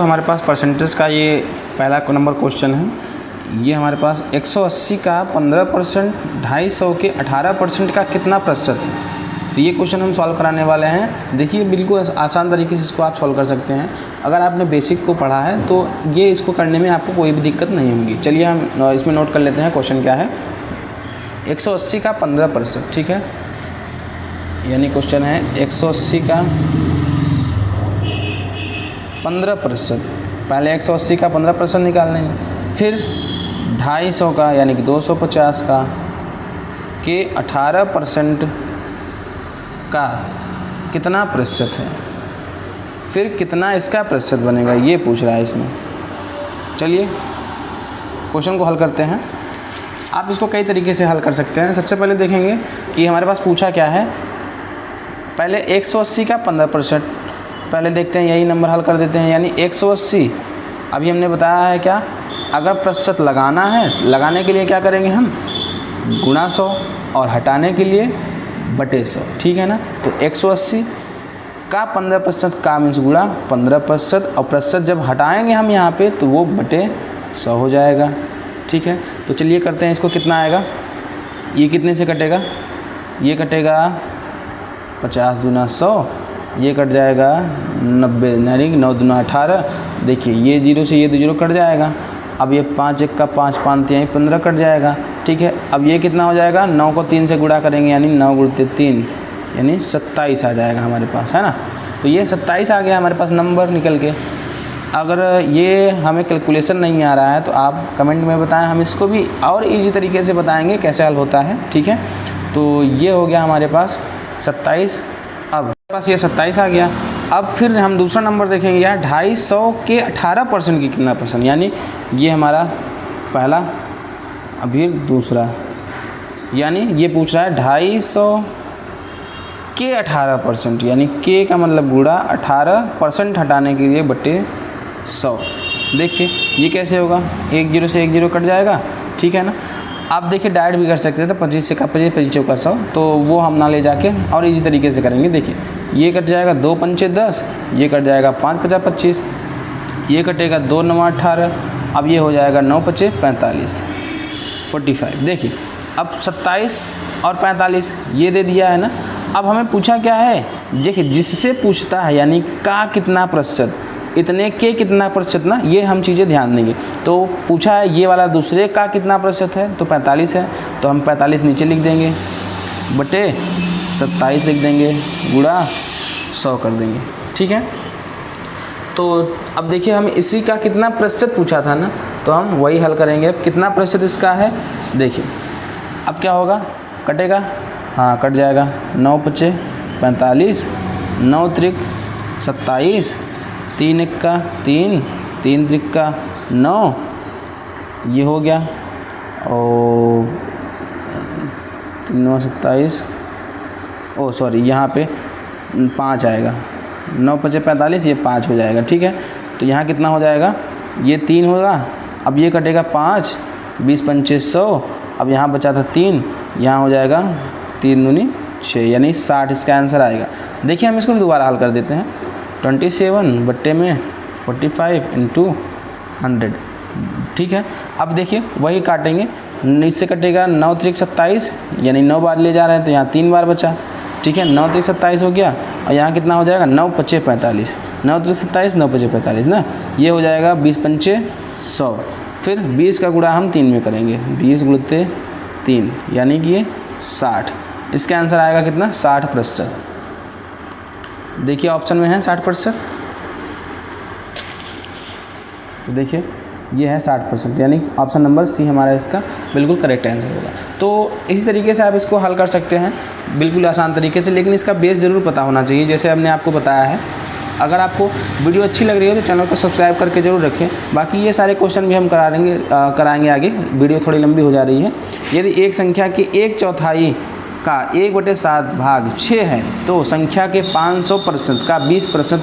हमारे पास परसेंटेज का ये पहला नंबर क्वेश्चन है। ये हमारे पास 180 का 15%, 250 के 18% का कितना प्रतिशत है। तो ये क्वेश्चन हम सॉल्व कराने वाले हैं। देखिए बिल्कुल आसान तरीके से इसको आप सॉल्व कर सकते हैं। अगर आपने बेसिक को पढ़ा है तो ये इसको करने में आपको कोई भी दिक्कत नहीं होगी। चलिए हम इसमें नोट कर लेते हैं क्वेश्चन क्या है। 180 का 15%, ठीक है, यानी क्वेश्चन है 180 का 15%। पहले 180 का 15% निकालने हैं, फिर 250 का यानी कि 250 का के 18% का कितना प्रतिशत है, फिर कितना इसका प्रतिशत बनेगा, ये पूछ रहा है इसमें। चलिए क्वेश्चन को हल करते हैं। आप इसको कई तरीके से हल कर सकते हैं। सबसे पहले देखेंगे कि हमारे पास पूछा क्या है। पहले 180 का 15%, पहले देखते हैं, यही नंबर हल कर देते हैं। यानी 180 अभी हमने बताया है क्या, अगर प्रतिशत लगाना है, लगाने के लिए क्या करेंगे हम, गुणा 100, और हटाने के लिए बटे 100, ठीक है ना। तो 180 का 15% का मीन्स गुणा 15%, और प्रतिशत जब हटाएंगे हम यहाँ पे तो वो बटे 100 हो जाएगा, ठीक है। तो चलिए करते हैं इसको, कितना आएगा, ये कितने से कटेगा, ये कटेगा 50 दूना 100, ये कट जाएगा 90, यानी 9 दूना 18। देखिए ये 0 से ये 2 0 कट जाएगा। अब ये 5 1 का 5 5 3 15 कट जाएगा, ठीक है। अब ये कितना हो जाएगा, 9 को 3 से गुणा करेंगे यानी 9 गुणते 3 यानी 27 आ जाएगा हमारे पास, है ना। तो ये 27 आ गया हमारे पास नंबर निकल के। अगर ये हमें कैलकुलेशन नहीं आ रहा है तो आप कमेंट में बताएं, हम इसको भी और इजी तरीके से बताएंगे कैसे हल होता है, ठीक है। तो ये हो गया हमारे पास 27। अब हमारे पास ये 27 आ गया। अब फिर हम दूसरा नंबर देखेंगे यार, 250 के 18% की कितना परसेंट, यानी ये हमारा पहला, अभी दूसरा, यानी ये पूछ रहा है 250 के 18%, यानी के का मतलब गुणा 18% हटाने के लिए बटे 100। देखिए ये कैसे होगा, 1 0 से 1 0 कट जाएगा, ठीक है ना। आप देखिए डायरेक्ट भी कर सकते थे, तो 25 से का 25, 25 चौका 100, तो वो हम ना ले जाके और इजी तरीके से करेंगे। देखिए ये कट जाएगा 2 पंचे 10, ये कट जाएगा 5 50 25, ये कटेगा 2 9 18, अब ये हो जाएगा 9 पचे 45 45। देखिए अब 27 और 45 ये दे दिया है ना। अब हमें पूछा क्या है, देखिए जिससे पूछता है यानी का कितना प्रतिशत, इतने के कितना प्रतिशत ना, ये हम चीज़ें ध्यान देंगे। तो पूछा है ये वाला दूसरे का कितना प्रतिशत है, तो 45 है, तो हम 45 नीचे लिख देंगे, बटे 27 लिख देंगे, गुणा 100 कर देंगे, ठीक है। तो अब देखिए हम इसी का कितना प्रतिशत पूछा था ना, तो हम वही हल करेंगे। अब कितना प्रतिशत इसका है, देखिए अब क्या होगा, कटेगा, हाँ कट जाएगा, 9 पचे 45, 9 त्रिक 27, 3 1 का 3, 3 त्रिक का 9, ये हो गया, और 3 9 27, ओ सॉरी यहाँ पे 5 आएगा, 9 पचे 45, ये 5 हो जाएगा, ठीक है। तो यहाँ कितना हो जाएगा, ये 3 होगा, अब ये कटेगा 5, 20 पंचे 100, अब यहाँ बचा था 3, यहाँ हो जाएगा 3 दूनी 6, यानी 60 इसका आंसर आएगा। देखिए हम इसको दोबारा हल कर देते हैं। 27 बट्टे में 45 इंटू 100, ठीक है। अब देखिए वही काटेंगे, इससे कटेगा 9 त्रिक 27, यानी 9 बार ले जा रहे हैं तो यहाँ 3 बार बचा, ठीक है। 9 त्रिक 27 हो गया, और यहाँ कितना हो जाएगा, 9 पचे 45, 9 त्रिक 27, 9 पचे 45 ना, ये हो जाएगा 20 पंचे 100। फिर 20 का गुणा हम 3 में करेंगे, 20 गुणते 3 यानी कि ये 60, इसका आंसर आएगा कितना, 60%। देखिए ऑप्शन में है 60%, तो देखिए ये है 60%, यानी ऑप्शन नंबर सी हमारा इसका बिल्कुल करेक्ट आंसर होगा। तो इसी तरीके से आप इसको हल कर सकते हैं बिल्कुल आसान तरीके से, लेकिन इसका बेस ज़रूर पता होना चाहिए, जैसे हमने आपको बताया है। अगर आपको वीडियो अच्छी लग रही है तो चैनल को सब्सक्राइब करके ज़रूर रखें। बाकी ये सारे क्वेश्चन भी हम कराएंगे आगे, वीडियो थोड़ी लंबी हो जा रही है। यदि एक संख्या की 1/4 का 1/7 भाग 6 है तो संख्या के 500% का 20%